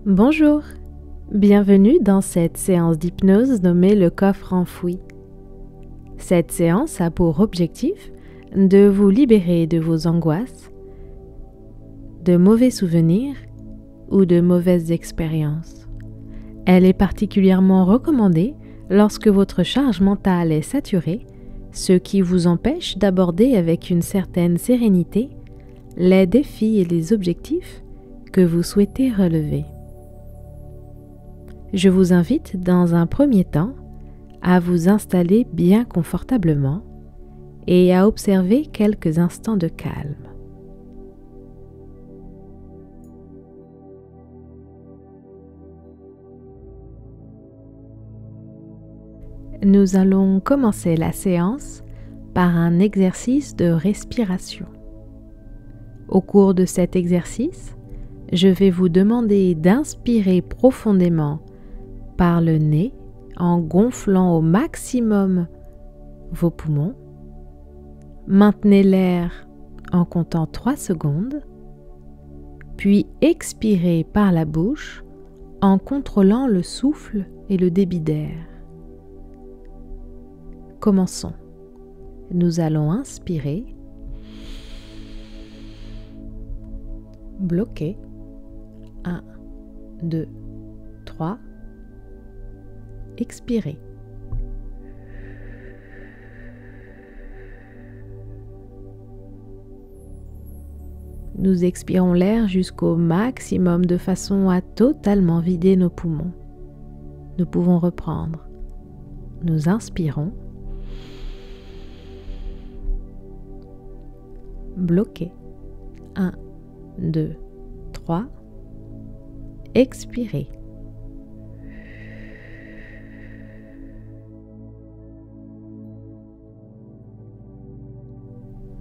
Bonjour, bienvenue dans cette séance d'hypnose nommée le coffre enfoui. Cette séance a pour objectif de vous libérer de vos angoisses, de mauvais souvenirs ou de mauvaises expériences. Elle est particulièrement recommandée lorsque votre charge mentale est saturée, ce qui vous empêche d'aborder avec une certaine sérénité les défis et les objectifs que vous souhaitez relever. Je vous invite dans un premier temps à vous installer bien confortablement et à observer quelques instants de calme. Nous allons commencer la séance par un exercice de respiration. Au cours de cet exercice, je vais vous demander d'inspirer profondément par le nez en gonflant au maximum vos poumons. Maintenez l'air en comptant 3 secondes, puis expirez par la bouche en contrôlant le souffle et le débit d'air. Commençons. Nous allons inspirer, bloquer, 1, 2, 3, expirez. Nous expirons l'air jusqu'au maximum de façon à totalement vider nos poumons. Nous pouvons reprendre. Nous inspirons. Bloquez. 1, 2, 3. Expirez.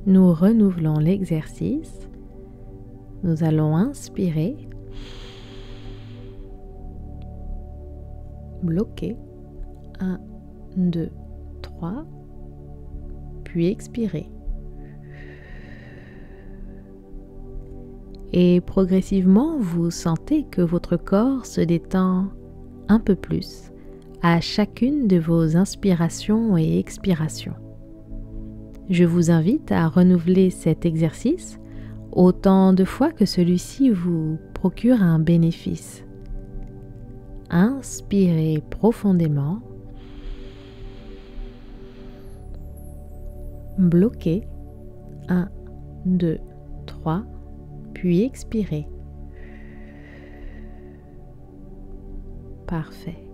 Nous renouvelons l'exercice. Nous allons inspirer. Bloquer. 1, 2, 3. Puis expirer. Et progressivement, vous sentez que votre corps se détend un peu plus à chacune de vos inspirations et expirations. Je vous invite à renouveler cet exercice autant de fois que celui-ci vous procure un bénéfice. Inspirez profondément. Bloquez. 1, 2, 3. Puis expirez. Parfait.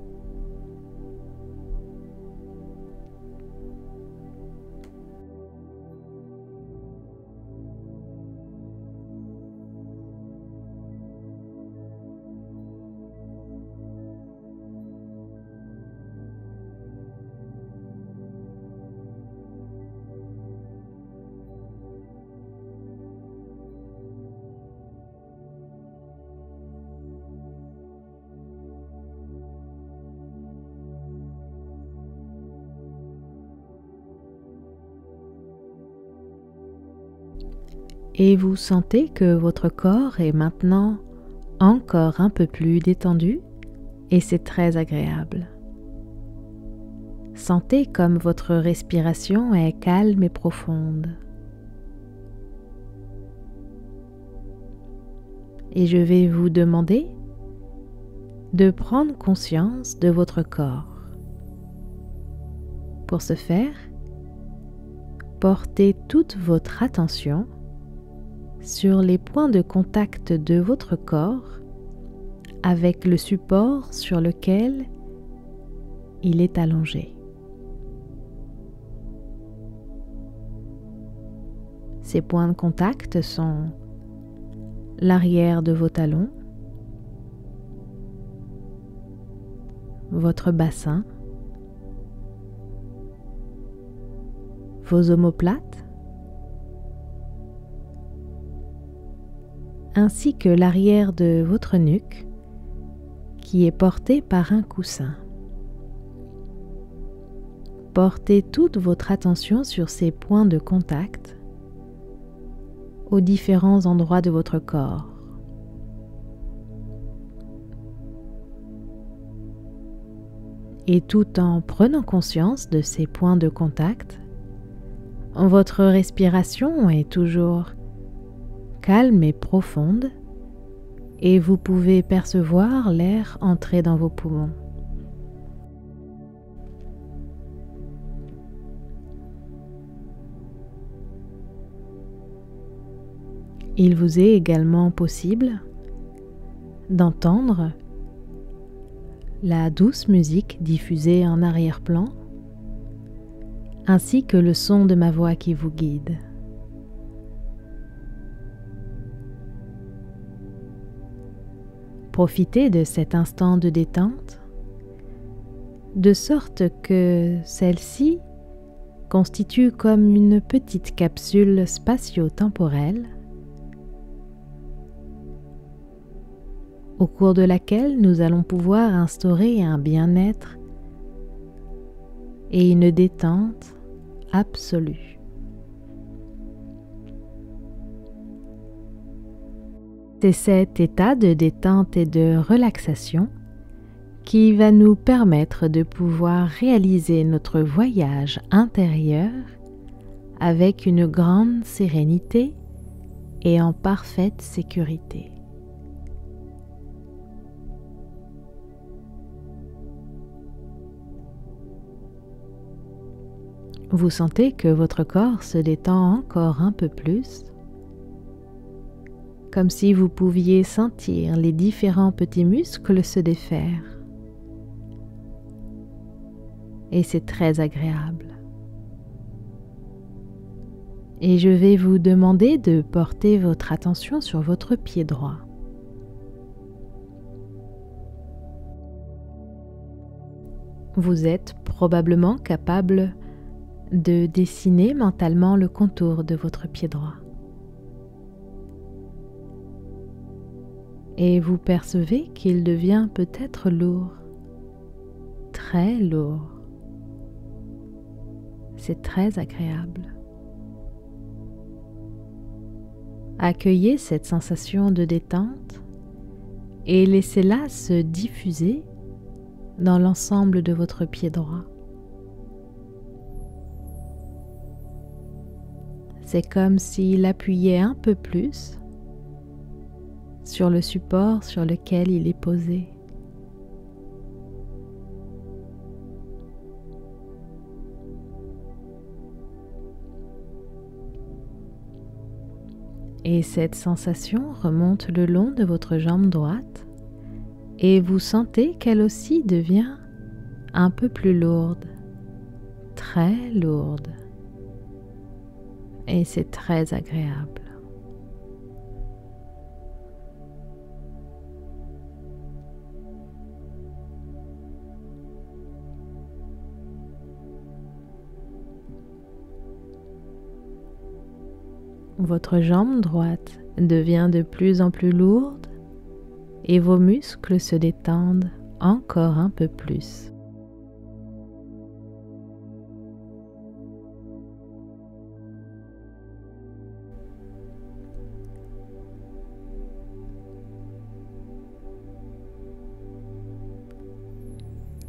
Et vous sentez que votre corps est maintenant encore un peu plus détendu et c'est très agréable. Sentez comme votre respiration est calme et profonde. Et je vais vous demander de prendre conscience de votre corps. Pour ce faire, portez toute votre attention sur les points de contact de votre corps avec le support sur lequel il est allongé. Ces points de contact sont l'arrière de vos talons, votre bassin, vos omoplates, ainsi que l'arrière de votre nuque qui est porté par un coussin. Portez toute votre attention sur ces points de contact aux différents endroits de votre corps. Et tout en prenant conscience de ces points de contact, votre respiration est toujours calme et profonde et vous pouvez percevoir l'air entrer dans vos poumons. Il vous est également possible d'entendre la douce musique diffusée en arrière-plan, ainsi que le son de ma voix qui vous guide. Profitez de cet instant de détente, de sorte que celle-ci constitue comme une petite capsule spatio-temporelle au cours de laquelle nous allons pouvoir instaurer un bien-être et une détente absolue. C'est cet état de détente et de relaxation qui va nous permettre de pouvoir réaliser notre voyage intérieur avec une grande sérénité et en parfaite sécurité. Vous sentez que votre corps se détend encore un peu plus, comme si vous pouviez sentir les différents petits muscles se défaire. Et c'est très agréable. Et je vais vous demander de porter votre attention sur votre pied droit. Vous êtes probablement capable de dessiner mentalement le contour de votre pied droit. Et vous percevez qu'il devient peut-être lourd, très lourd. C'est très agréable. Accueillez cette sensation de détente et laissez-la se diffuser dans l'ensemble de votre pied droit. C'est comme s'il appuyait un peu plus sur le support sur lequel il est posé. Et cette sensation remonte le long de votre jambe droite et vous sentez qu'elle aussi devient un peu plus lourde, très lourde. Et c'est très agréable. Votre jambe droite devient de plus en plus lourde et vos muscles se détendent encore un peu plus.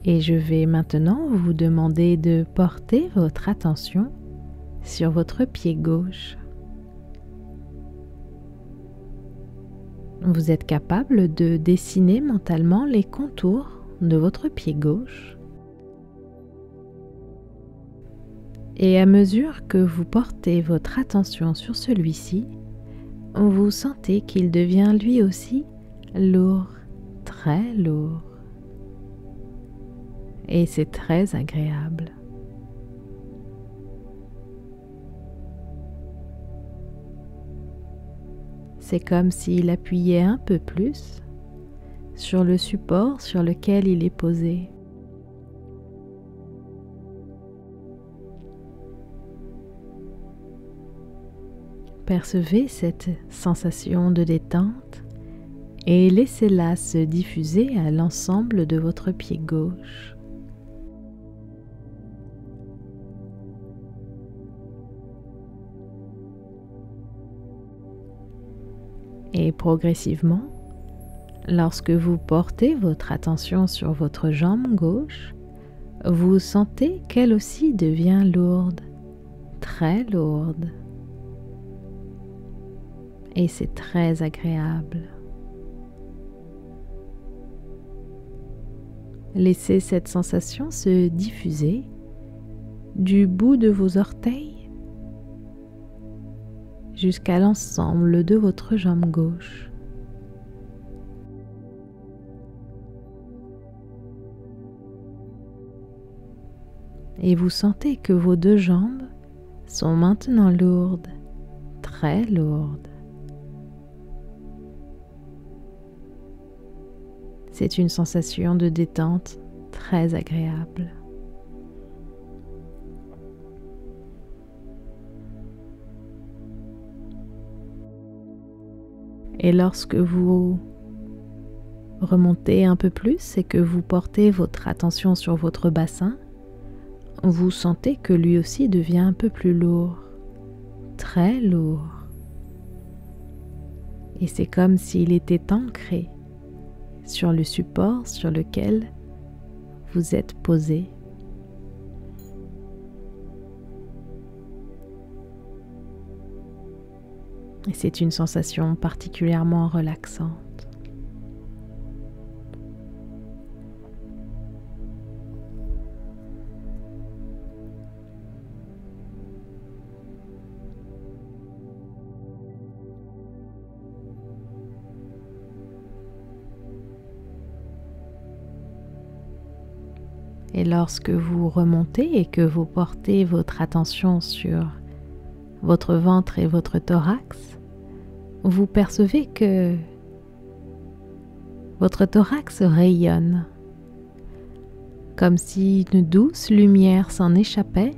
Et je vais maintenant vous demander de porter votre attention sur votre pied gauche. Vous êtes capable de dessiner mentalement les contours de votre pied gauche. Et à mesure que vous portez votre attention sur celui-ci, vous sentez qu'il devient lui aussi lourd, très lourd. Et c'est très agréable. C'est comme s'il appuyait un peu plus sur le support sur lequel il est posé. Percevez cette sensation de détente et laissez-la se diffuser à l'ensemble de votre pied gauche. Et progressivement, lorsque vous portez votre attention sur votre jambe gauche, vous sentez qu'elle aussi devient lourde, très lourde. Et c'est très agréable. Laissez cette sensation se diffuser du bout de vos orteils jusqu'à l'ensemble de votre jambe gauche. Et vous sentez que vos deux jambes sont maintenant lourdes, très lourdes. C'est une sensation de détente très agréable. Et lorsque vous remontez un peu plus et que vous portez votre attention sur votre bassin, vous sentez que lui aussi devient un peu plus lourd, très lourd. Et c'est comme s'il était ancré sur le support sur lequel vous êtes posé. Et c'est une sensation particulièrement relaxante. Et lorsque vous remontez et que vous portez votre attention sur votre ventre et votre thorax, vous percevez que votre thorax rayonne, comme si une douce lumière s'en échappait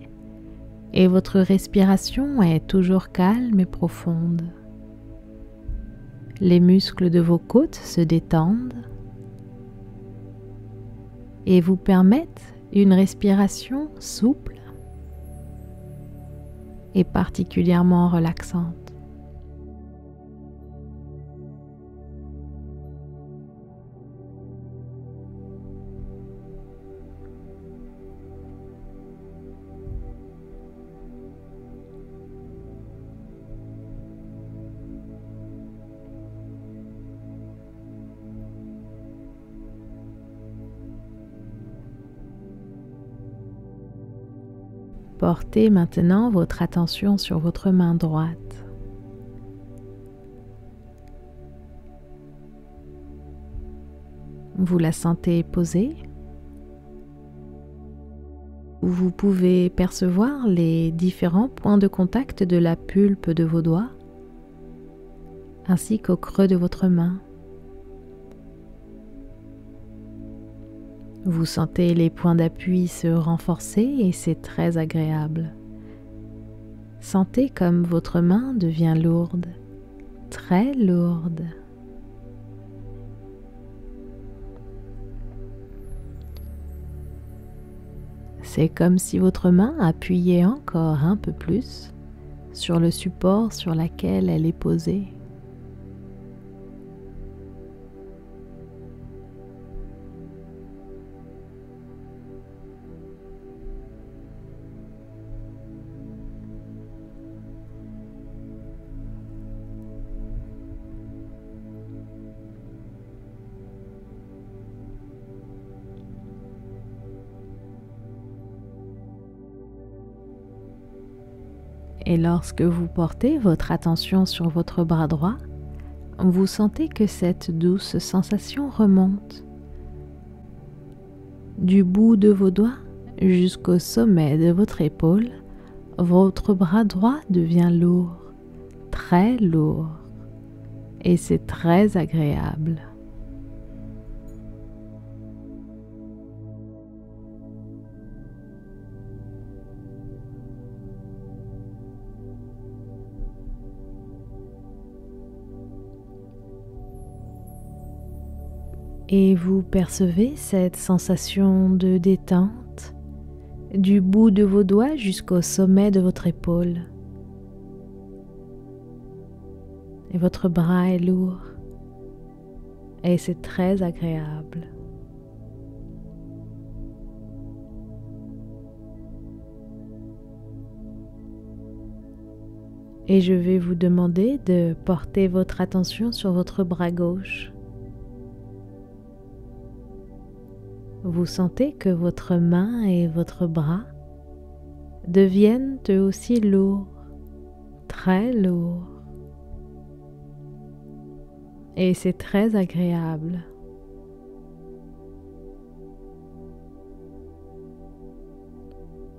et votre respiration est toujours calme et profonde. Les muscles de vos côtes se détendent et vous permettent une respiration souple et particulièrement relaxante. Portez maintenant votre attention sur votre main droite. Vous la sentez posée. Vous pouvez percevoir les différents points de contact de la pulpe de vos doigts, ainsi qu'au creux de votre main. Vous sentez les points d'appui se renforcer et c'est très agréable. Sentez comme votre main devient lourde, très lourde. C'est comme si votre main appuyait encore un peu plus sur le support sur lequel elle est posée. Et lorsque vous portez votre attention sur votre bras droit, vous sentez que cette douce sensation remonte du bout de vos doigts jusqu'au sommet de votre épaule. Votre bras droit devient lourd, très lourd, et c'est très agréable. Et vous percevez cette sensation de détente du bout de vos doigts jusqu'au sommet de votre épaule. Et votre bras est lourd et c'est très agréable. Et je vais vous demander de porter votre attention sur votre bras gauche. Vous sentez que votre main et votre bras deviennent eux aussi lourds, très lourds. Et c'est très agréable.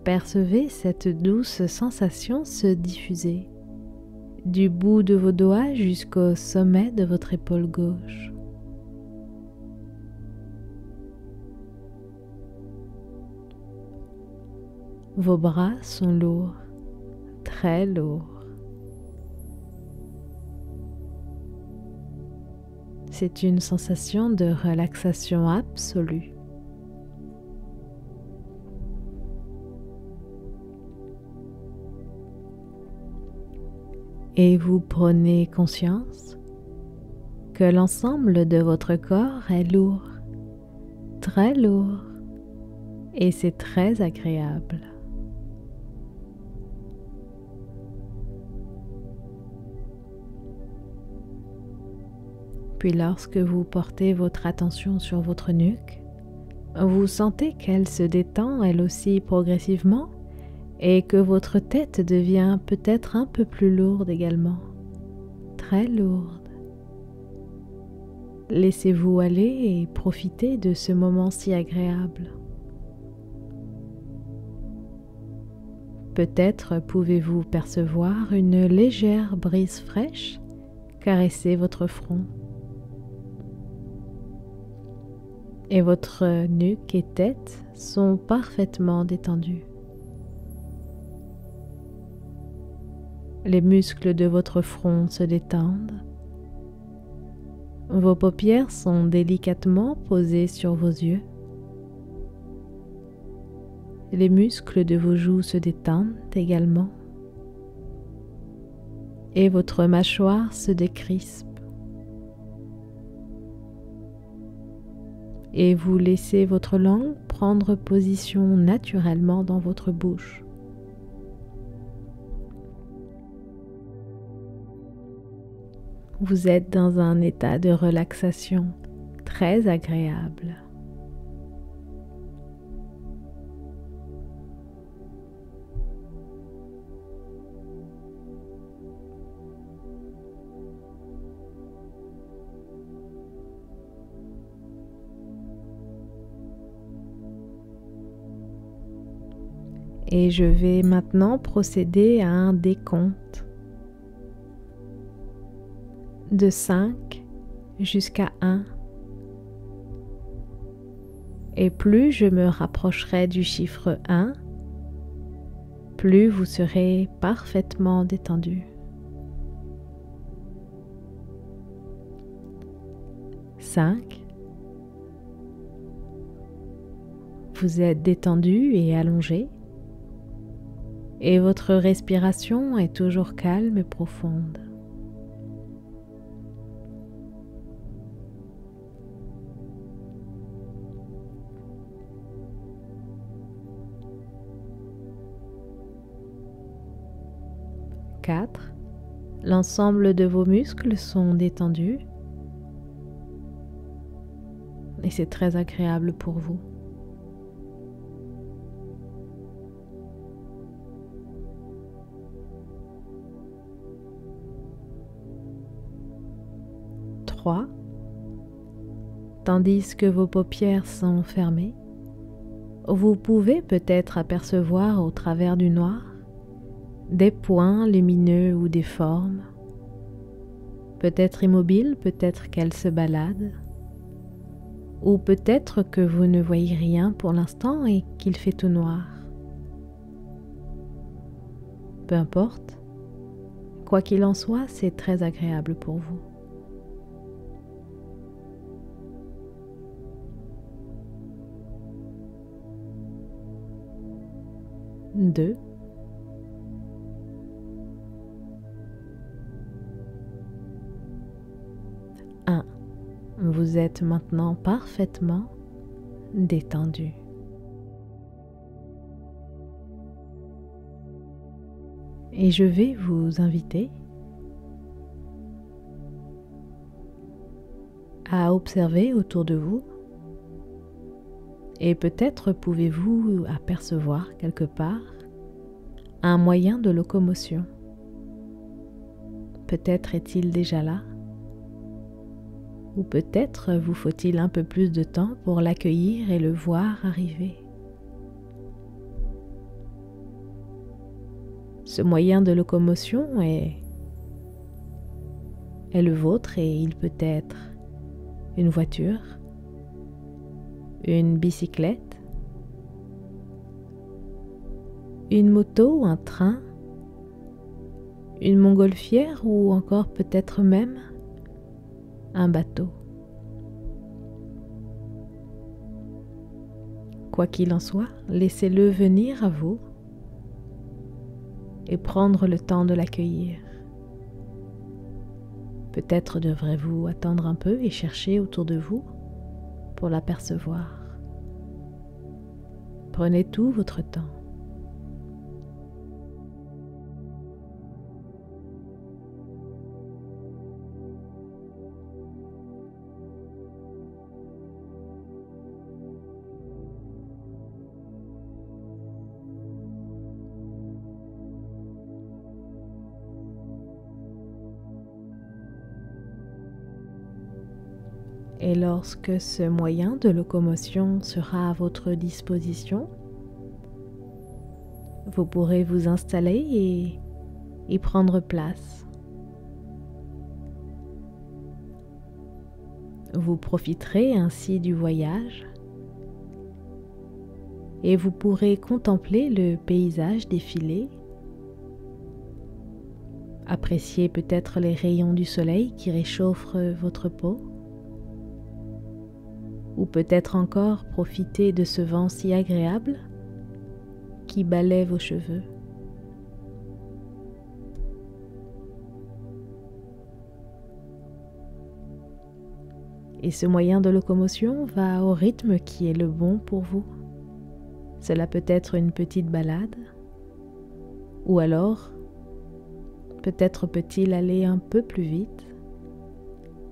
Percevez cette douce sensation se diffuser du bout de vos doigts jusqu'au sommet de votre épaule gauche. Vos bras sont lourds, très lourds. C'est une sensation de relaxation absolue. Et vous prenez conscience que l'ensemble de votre corps est lourd, très lourd, et c'est très agréable. Puis lorsque vous portez votre attention sur votre nuque, vous sentez qu'elle se détend elle aussi progressivement et que votre tête devient peut-être un peu plus lourde également, très lourde. Laissez-vous aller et profitez de ce moment si agréable. Peut-être pouvez-vous percevoir une légère brise fraîche caresser votre front. Et votre nuque et tête sont parfaitement détendus. Les muscles de votre front se détendent. Vos paupières sont délicatement posées sur vos yeux. Les muscles de vos joues se détendent également. Et votre mâchoire se décrispe. Et vous laissez votre langue prendre position naturellement dans votre bouche. Vous êtes dans un état de relaxation très agréable. Et je vais maintenant procéder à un décompte de 5 jusqu'à 1. Et plus je me rapprocherai du chiffre 1, plus vous serez parfaitement détendu. 5. Vous êtes détendu et allongé. Et votre respiration est toujours calme et profonde. 4. L'ensemble de vos muscles sont détendus et c'est très agréable pour vous. 3. Tandis que vos paupières sont fermées, vous pouvez peut-être apercevoir au travers du noir des points lumineux ou des formes, peut-être immobiles, peut-être qu'elles se baladent, ou peut-être que vous ne voyez rien pour l'instant et qu'il fait tout noir. Peu importe, quoi qu'il en soit, c'est très agréable pour vous. 2. 1. Vous êtes maintenant parfaitement détendu. Et je vais vous inviter à observer autour de vous et peut-être pouvez-vous apercevoir quelque part un moyen de locomotion. Peut-être est-il déjà là, ou peut-être vous faut-il un peu plus de temps pour l'accueillir et le voir arriver. Ce moyen de locomotion est le vôtre et il peut être une voiture, une bicyclette, une moto ou un train, une montgolfière ou encore peut-être même un bateau. Quoi qu'il en soit, laissez-le venir à vous et prendre le temps de l'accueillir. Peut-être devrez-vous attendre un peu et chercher autour de vous pour l'apercevoir. Prenez tout votre temps. Et lorsque ce moyen de locomotion sera à votre disposition, vous pourrez vous installer et y prendre place. Vous profiterez ainsi du voyage et vous pourrez contempler le paysage défiler, apprécier peut-être les rayons du soleil qui réchauffent votre peau, ou peut-être encore profiter de ce vent si agréable qui balaie vos cheveux. Et ce moyen de locomotion va au rythme qui est le bon pour vous. Cela peut être une petite balade, ou alors peut-être peut-il aller un peu plus vite.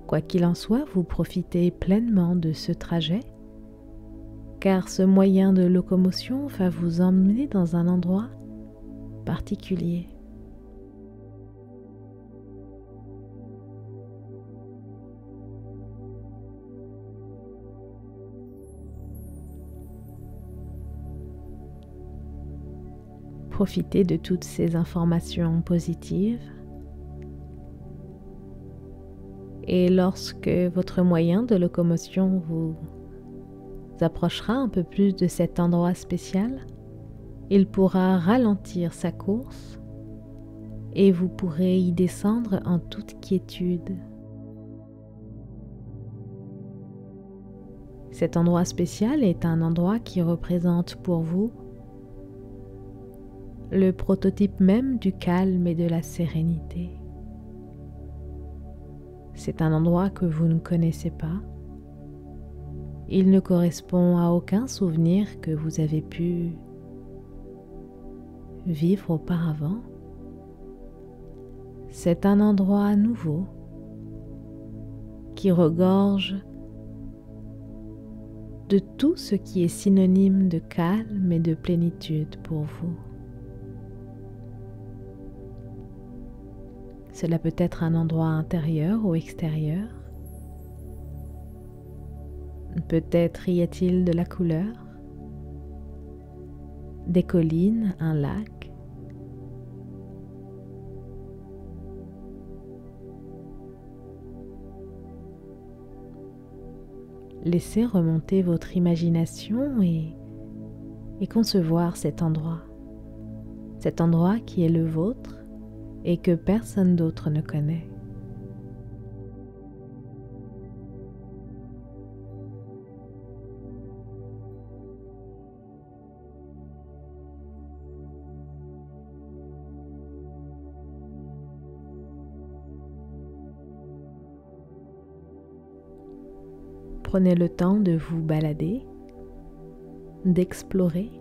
Quoi qu'il en soit, vous profitez pleinement de ce trajet, car ce moyen de locomotion va vous emmener dans un endroit particulier. Profitez de toutes ces informations positives. Et lorsque votre moyen de locomotion vous approchera un peu plus de cet endroit spécial, il pourra ralentir sa course et vous pourrez y descendre en toute quiétude. Cet endroit spécial est un endroit qui représente pour vous le prototype même du calme et de la sérénité. C'est un endroit que vous ne connaissez pas. Il ne correspond à aucun souvenir que vous avez pu vivre auparavant. C'est un endroit nouveau qui regorge de tout ce qui est synonyme de calme et de plénitude pour vous. Cela peut être un endroit intérieur ou extérieur. Peut-être y a-t-il de la couleur, des collines, un lac. Laissez remonter votre imagination et concevoir cet endroit qui est le vôtre et que personne d'autre ne connaît. Prenez le temps de vous balader, d'explorer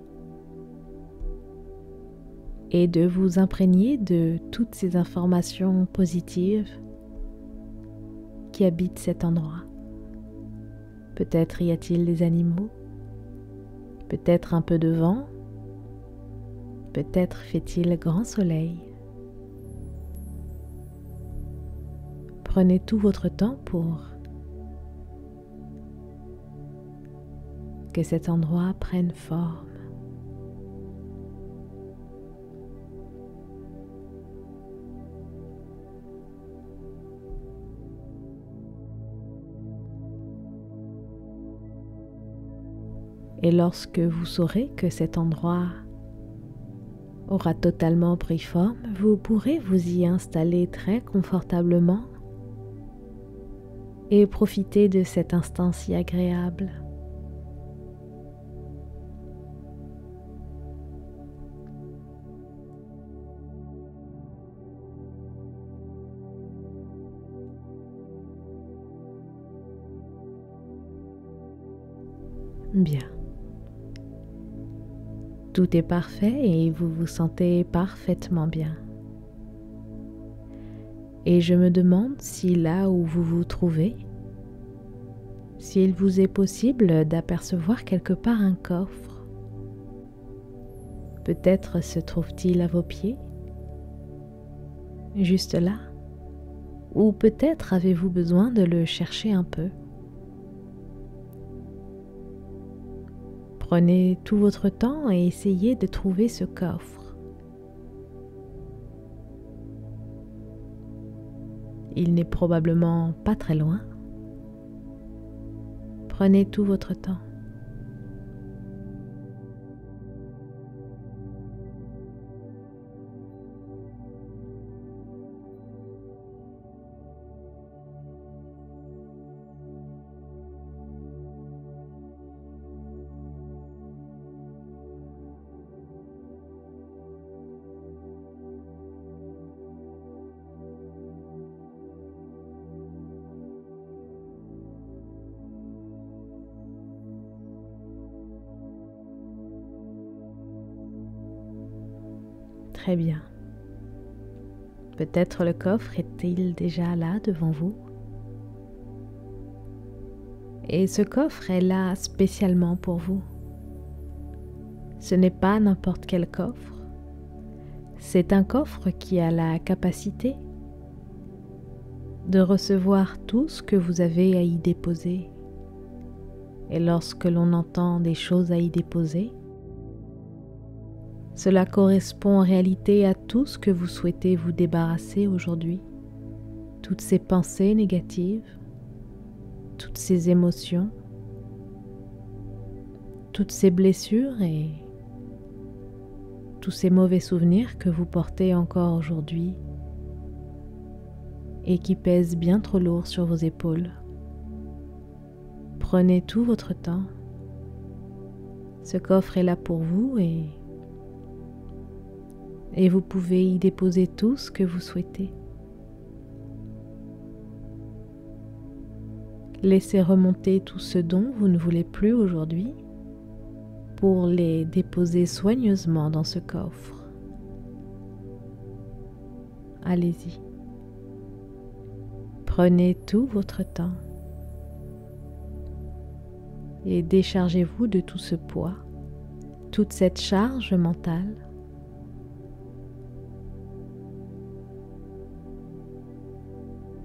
et de vous imprégner de toutes ces informations positives qui habitent cet endroit. Peut-être y a-t-il des animaux, peut-être un peu de vent, peut-être fait-il grand soleil. Prenez tout votre temps pour que cet endroit prenne forme. Et lorsque vous saurez que cet endroit aura totalement pris forme, vous pourrez vous y installer très confortablement et profiter de cet instant si agréable. Bien. Tout est parfait et vous vous sentez parfaitement bien. Et je me demande si là où vous vous trouvez, s'il vous est possible d'apercevoir quelque part un coffre. Peut-être se trouve-t-il à vos pieds, juste là, ou peut-être avez-vous besoin de le chercher un peu. Prenez tout votre temps et essayez de trouver ce coffre. Il n'est probablement pas très loin. Prenez tout votre temps. Très bien. Peut-être le coffre est-il déjà là devant vous? Et ce coffre est là spécialement pour vous. Ce n'est pas n'importe quel coffre. C'est un coffre qui a la capacité de recevoir tout ce que vous avez à y déposer. Et lorsque l'on entend des choses à y déposer, cela correspond en réalité à tout ce que vous souhaitez vous débarrasser aujourd'hui. Toutes ces pensées négatives, toutes ces émotions, toutes ces blessures et tous ces mauvais souvenirs que vous portez encore aujourd'hui et qui pèsent bien trop lourd sur vos épaules. Prenez tout votre temps. Ce coffre est là pour vous et vous pouvez y déposer tout ce que vous souhaitez. Laissez remonter tout ce dont vous ne voulez plus aujourd'hui pour les déposer soigneusement dans ce coffre. Allez-y. Prenez tout votre temps et déchargez-vous de tout ce poids, toute cette charge mentale.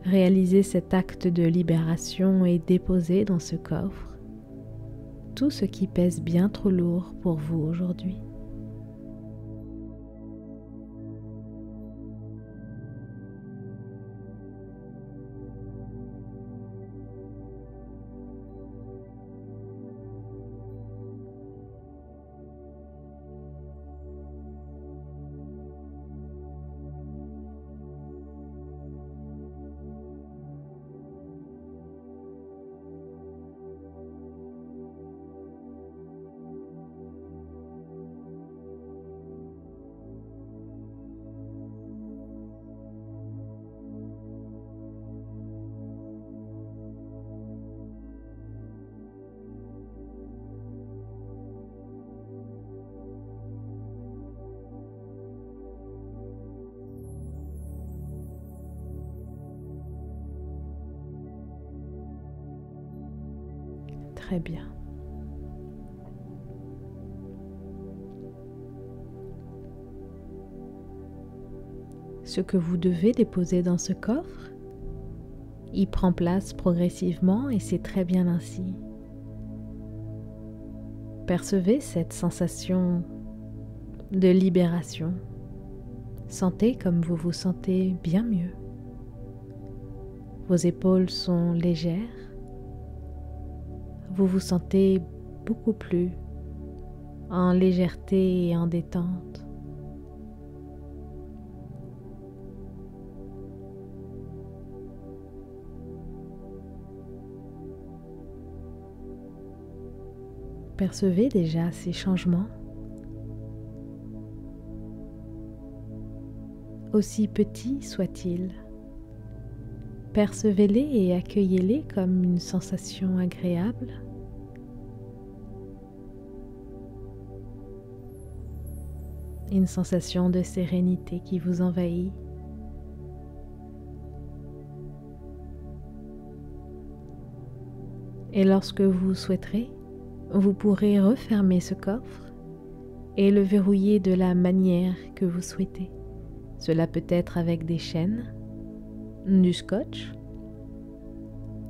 Réalisez cet acte de libération et déposez dans ce coffre tout ce qui pèse bien trop lourd pour vous aujourd'hui. Très bien. Ce que vous devez déposer dans ce coffre, il prend place progressivement et c'est très bien ainsi. Percevez cette sensation de libération. Sentez comme vous vous sentez bien mieux. Vos épaules sont légères. Vous vous sentez beaucoup plus en légèreté et en détente. Percevez déjà ces changements, aussi petits soient-ils. Percevez-les et accueillez-les comme une sensation agréable. Une sensation de sérénité qui vous envahit. Et lorsque vous souhaiterez, vous pourrez refermer ce coffre et le verrouiller de la manière que vous souhaitez. Cela peut être avec des chaînes, du scotch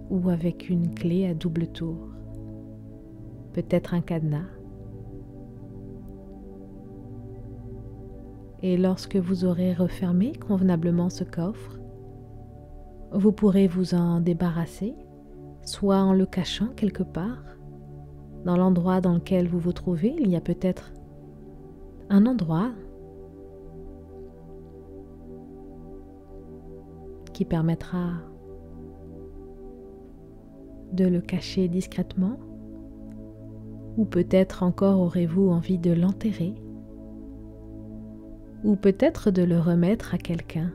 ou avec une clé à double tour, peut-être un cadenas. Et lorsque vous aurez refermé convenablement ce coffre, vous pourrez vous en débarrasser, soit en le cachant quelque part. Dans l'endroit dans lequel vous vous trouvez, il y a peut-être un endroit qui permettra de le cacher discrètement, ou peut-être encore aurez-vous envie de l'enterrer, ou peut-être de le remettre à quelqu'un.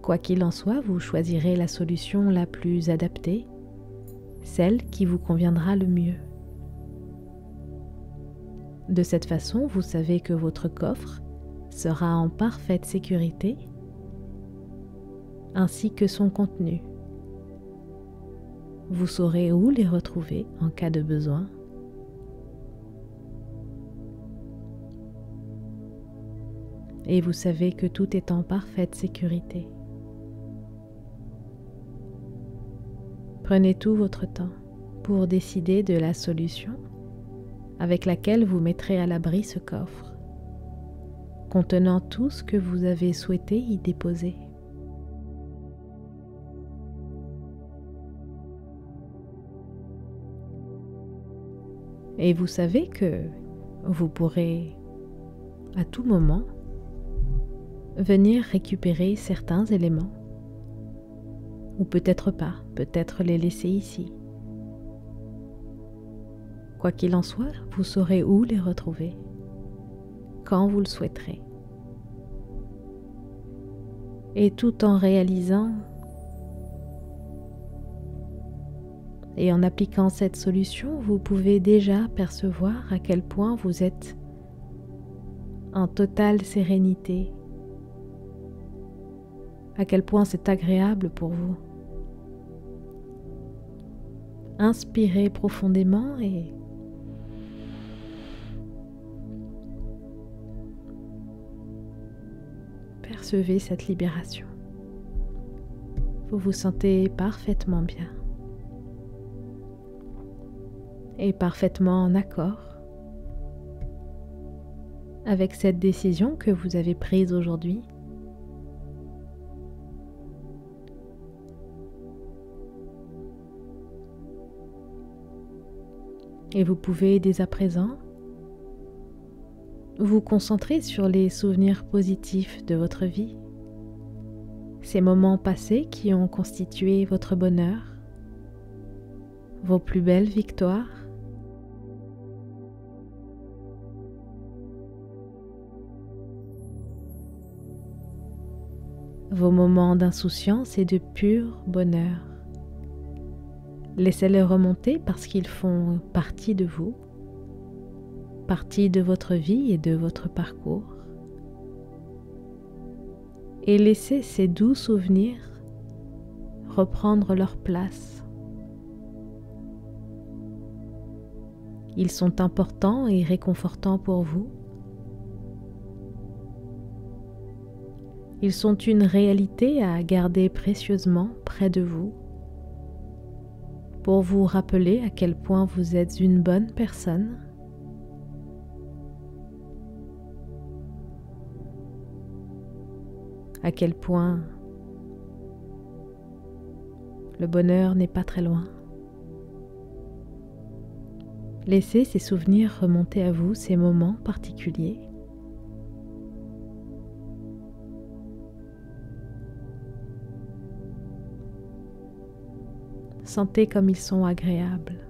Quoi qu'il en soit, vous choisirez la solution la plus adaptée, celle qui vous conviendra le mieux. De cette façon, vous savez que votre coffre sera en parfaite sécurité, ainsi que son contenu. Vous saurez où les retrouver en cas de besoin. Et vous savez que tout est en parfaite sécurité. Prenez tout votre temps pour décider de la solution avec laquelle vous mettrez à l'abri ce coffre, contenant tout ce que vous avez souhaité y déposer. Et vous savez que vous pourrez à tout moment venir récupérer certains éléments, ou peut-être pas, peut-être les laisser ici. Quoi qu'il en soit, vous saurez où les retrouver, quand vous le souhaiterez. Et tout en réalisant et en appliquant cette solution, vous pouvez déjà percevoir à quel point vous êtes en totale sérénité, à quel point c'est agréable pour vous. Inspirez profondément et percevez cette libération. Vous vous sentez parfaitement bien et parfaitement en accord avec cette décision que vous avez prise aujourd'hui. Et vous pouvez dès à présent vous concentrer sur les souvenirs positifs de votre vie, ces moments passés qui ont constitué votre bonheur, vos plus belles victoires. Vos moments d'insouciance et de pur bonheur. Laissez-les remonter parce qu'ils font partie de vous, partie de votre vie et de votre parcours. Et laissez ces doux souvenirs reprendre leur place Ils sont importants et réconfortants pour vous. Ils sont une réalité à garder précieusement près de vous pour vous rappeler à quel point vous êtes une bonne personne, à quel point le bonheur n'est pas très loin. Laissez ces souvenirs remonter à vous, ces moments particuliers. Sentez comme ils sont agréables.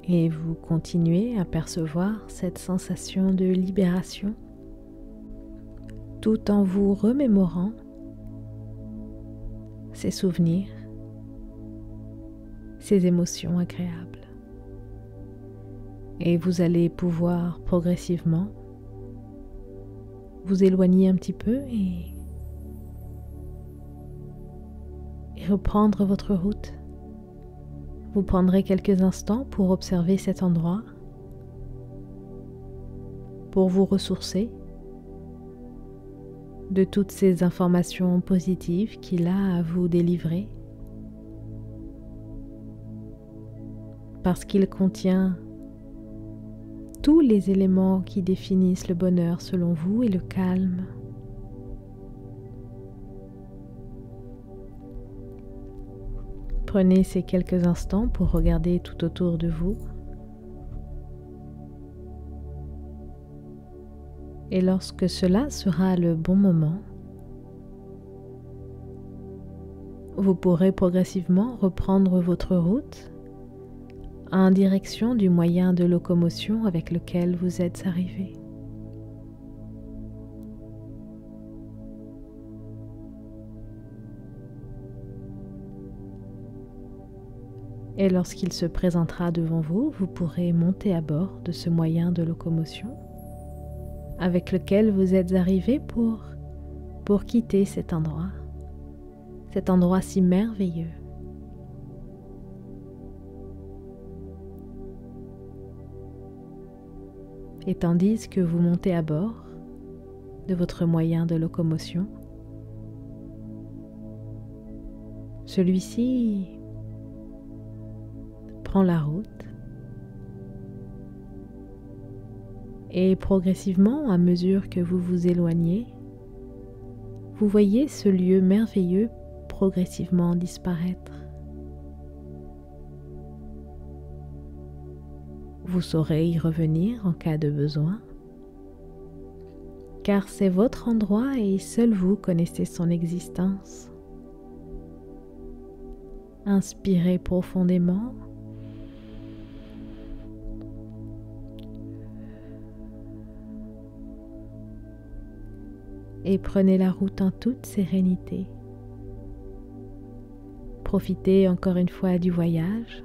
Et vous continuez à percevoir cette sensation de libération tout en vous remémorant ces souvenirs, ces émotions agréables. Et vous allez pouvoir progressivement vous éloigner un petit peu et reprendre votre route. Vous prendrez quelques instants pour observer cet endroit, pour vous ressourcer de toutes ces informations positives qu'il a à vous délivrer, parce qu'il contient tous les éléments qui définissent le bonheur selon vous et le calme. Prenez ces quelques instants pour regarder tout autour de vous. Et lorsque cela sera le bon moment, vous pourrez progressivement reprendre votre route en direction du moyen de locomotion avec lequel vous êtes arrivé. Et lorsqu'il se présentera devant vous, vous pourrez monter à bord de ce moyen de locomotion avec lequel vous êtes arrivé pour quitter cet endroit si merveilleux. Et tandis que vous montez à bord de votre moyen de locomotion, celui-ci prend la route et progressivement, à mesure que vous vous éloignez, vous voyez ce lieu merveilleux progressivement disparaître. Vous saurez y revenir en cas de besoin, car c'est votre endroit et seul vous connaissez son existence. Inspirez profondément. Et prenez la route en toute sérénité. Profitez encore une fois du voyage,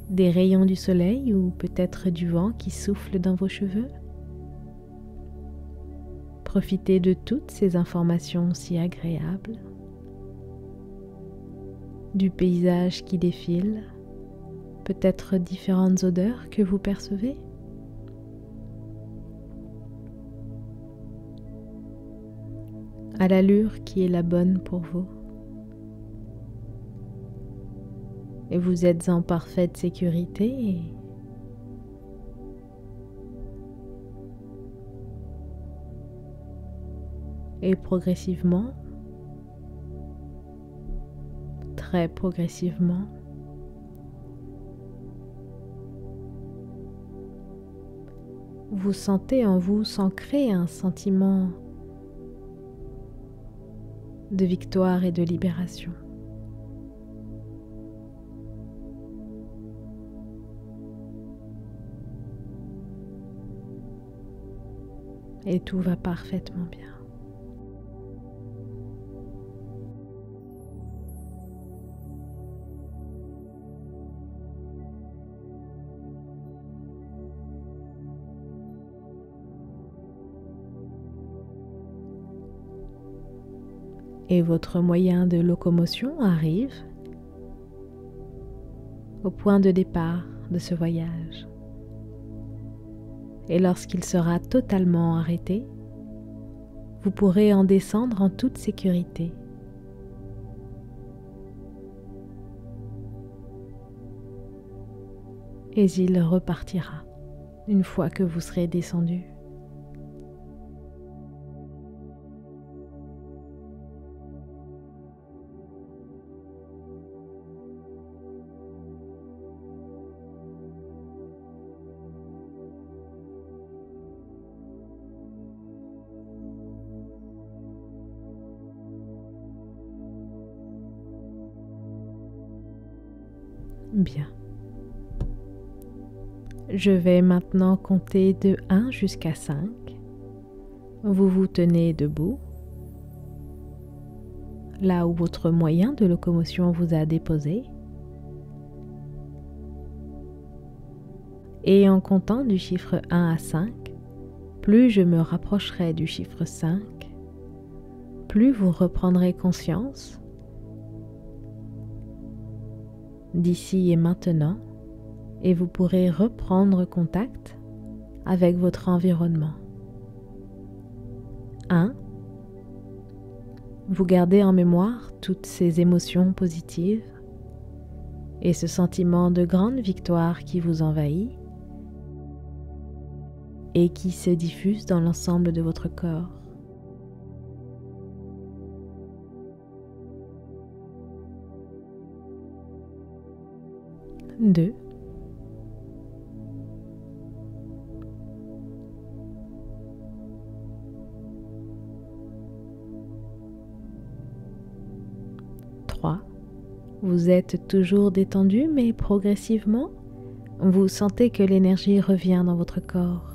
des rayons du soleil ou peut-être du vent qui souffle dans vos cheveux. Profitez de toutes ces informations si agréables, du paysage qui défile, peut-être différentes odeurs que vous percevez. À l'allure qui est la bonne pour vous. Et vous êtes en parfaite sécurité et progressivement très progressivement. Vous sentez en vous s'ancrer un sentiment de victoire et de libération. Et tout va parfaitement bien. Et votre moyen de locomotion arrive au point de départ de ce voyage. Et lorsqu'il sera totalement arrêté, vous pourrez en descendre en toute sécurité. Et il repartira une fois que vous serez descendu. Bien. Je vais maintenant compter de 1 jusqu'à 5. Vous vous tenez debout, là où votre moyen de locomotion vous a déposé. Et en comptant du chiffre 1 à 5, plus je me rapprocherai du chiffre 5, plus vous reprendrez conscience d'ici et maintenant, et vous pourrez reprendre contact avec votre environnement. 1. Vous gardez en mémoire toutes ces émotions positives et ce sentiment de grande victoire qui vous envahit et qui se diffuse dans l'ensemble de votre corps. 2. 3. Vous êtes toujours détendu, mais progressivement, vous sentez que l'énergie revient dans votre corps,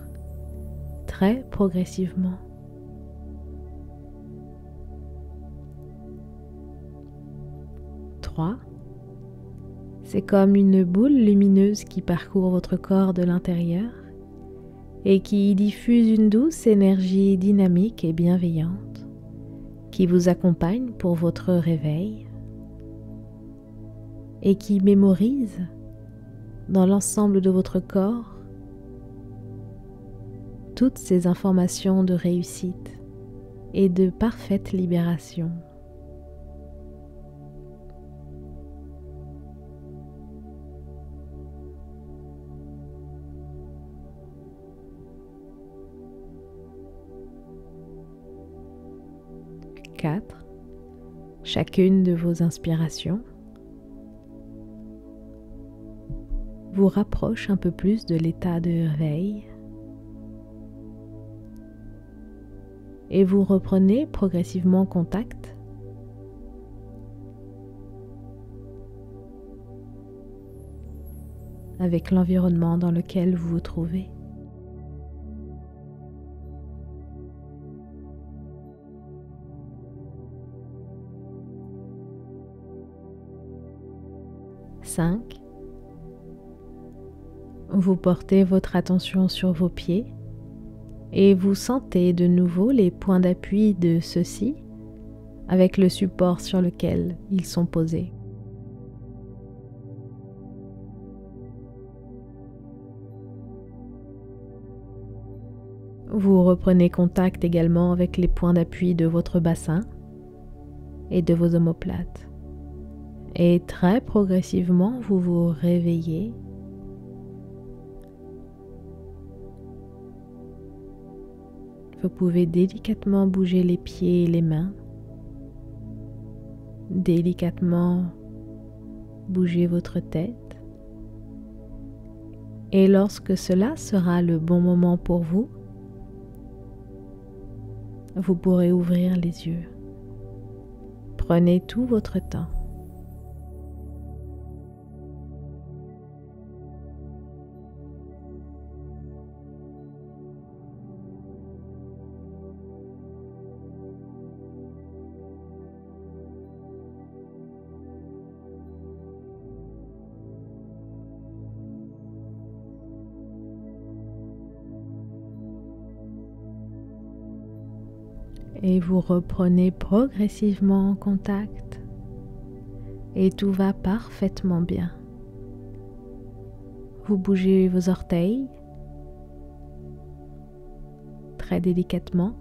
très progressivement. 3. C'est comme une boule lumineuse qui parcourt votre corps de l'intérieur et qui y diffuse une douce énergie dynamique et bienveillante qui vous accompagne pour votre réveil et qui mémorise dans l'ensemble de votre corps toutes ces informations de réussite et de parfaite libération. Chacune de vos inspirations vous rapproche un peu plus de l'état de réveil et vous reprenez progressivement contact avec l'environnement dans lequel vous vous trouvez. 5. Vous portez votre attention sur vos pieds et vous sentez de nouveau les points d'appui de ceux-ci avec le support sur lequel ils sont posés. Vous reprenez contact également avec les points d'appui de votre bassin et de vos omoplates. Et très progressivement, vous vous réveillez. Vous pouvez délicatement bouger les pieds et les mains, délicatement bougez votre tête. Et lorsque cela sera le bon moment pour vous, vous pourrez ouvrir les yeux. Prenez tout votre temps. Et vous reprenez progressivement contact et tout va parfaitement bien. Vous bougez vos orteils très délicatement,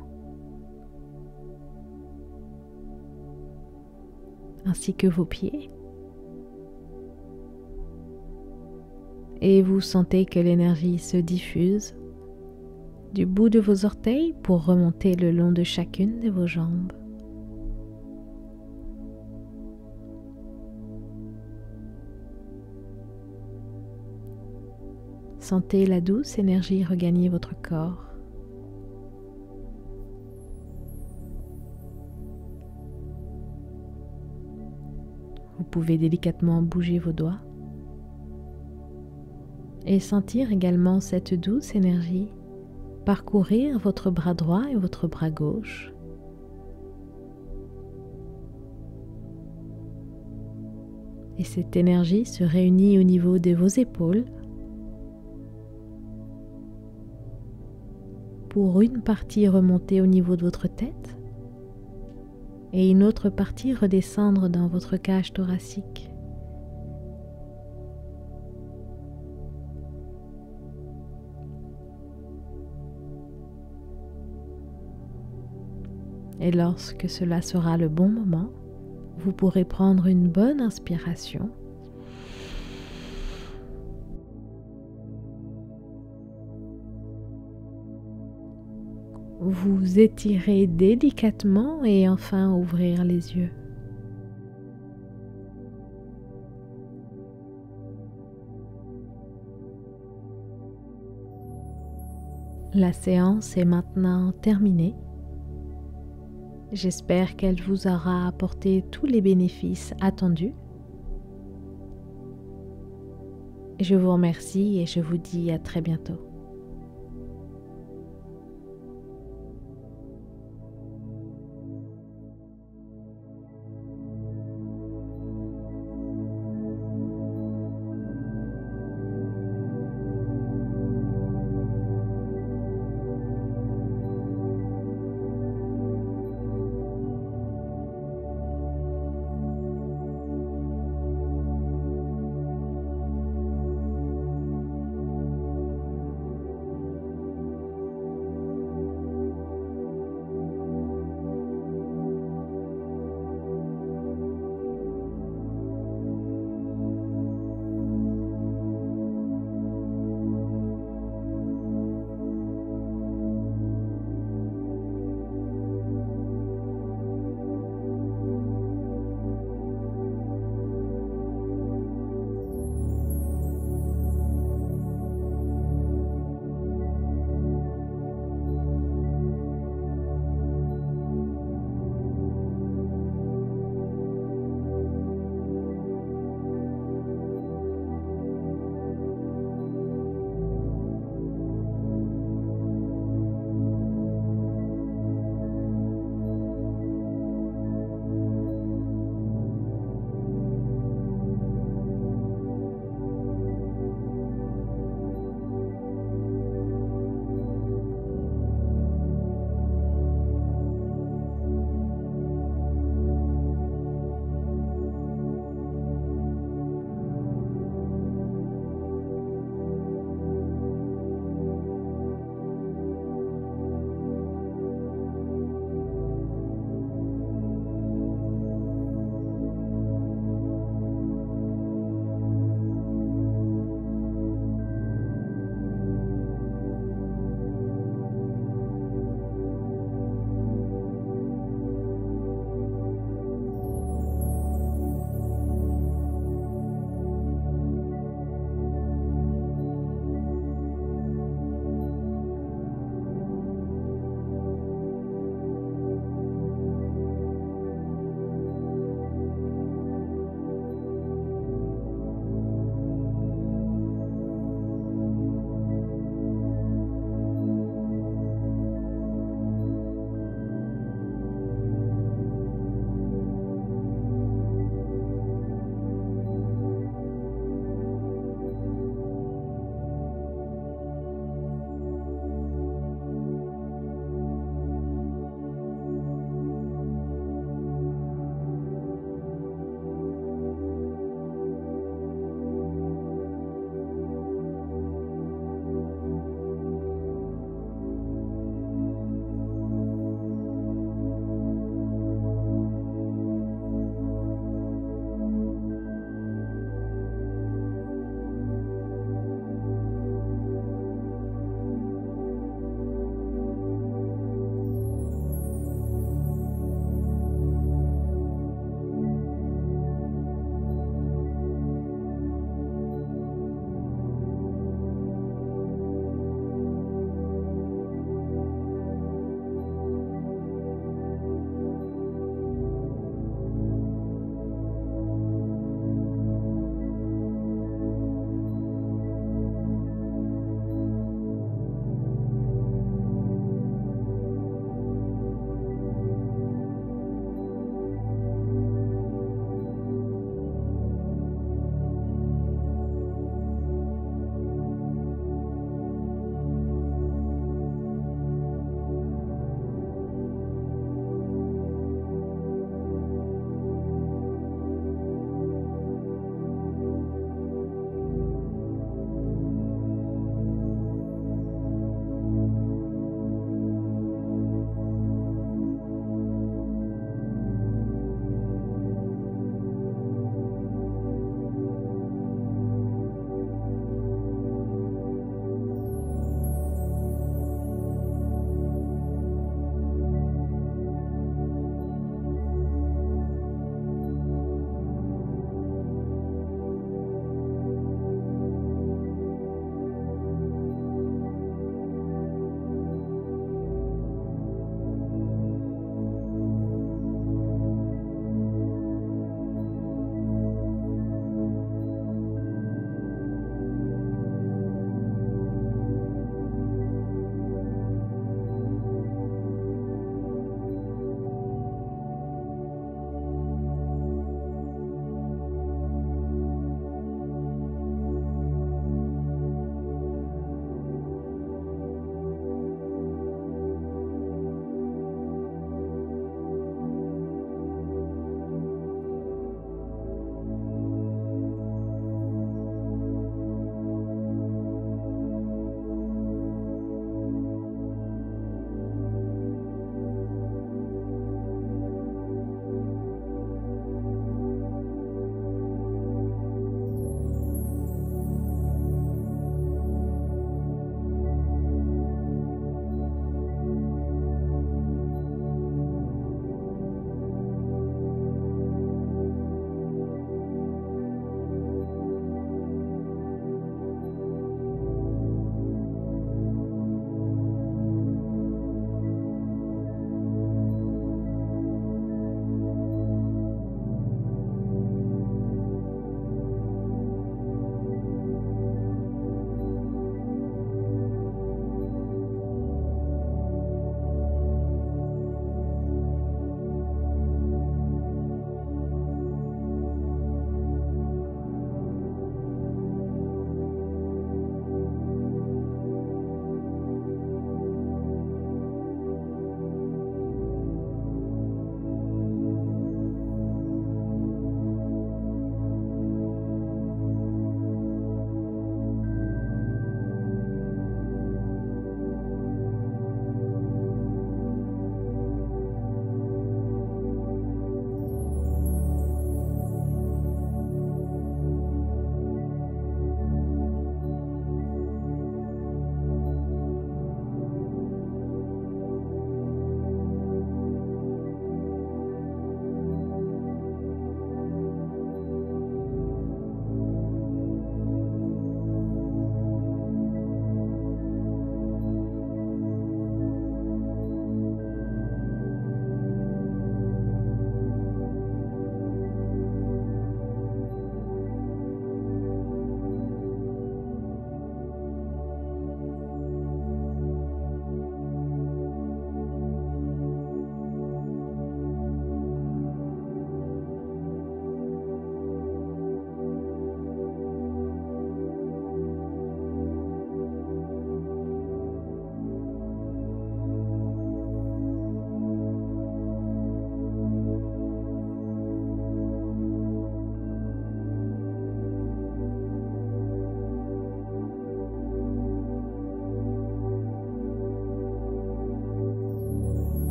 ainsi que vos pieds. Et vous sentez que l'énergie se diffuse du bout de vos orteils pour remonter le long de chacune de vos jambes. Sentez la douce énergie regagner votre corps. Vous pouvez délicatement bouger vos doigts et sentir également cette douce énergie parcourir votre bras droit et votre bras gauche. Et cette énergie se réunit au niveau de vos épaules pour une partie remonter au niveau de votre tête et une autre partie redescendre dans votre cage thoracique. Et lorsque cela sera le bon moment, vous pourrez prendre une bonne inspiration. Vous étirez délicatement et enfin ouvrir les yeux. La séance est maintenant terminée. J'espère qu'elle vous aura apporté tous les bénéfices attendus. Je vous remercie et je vous dis à très bientôt.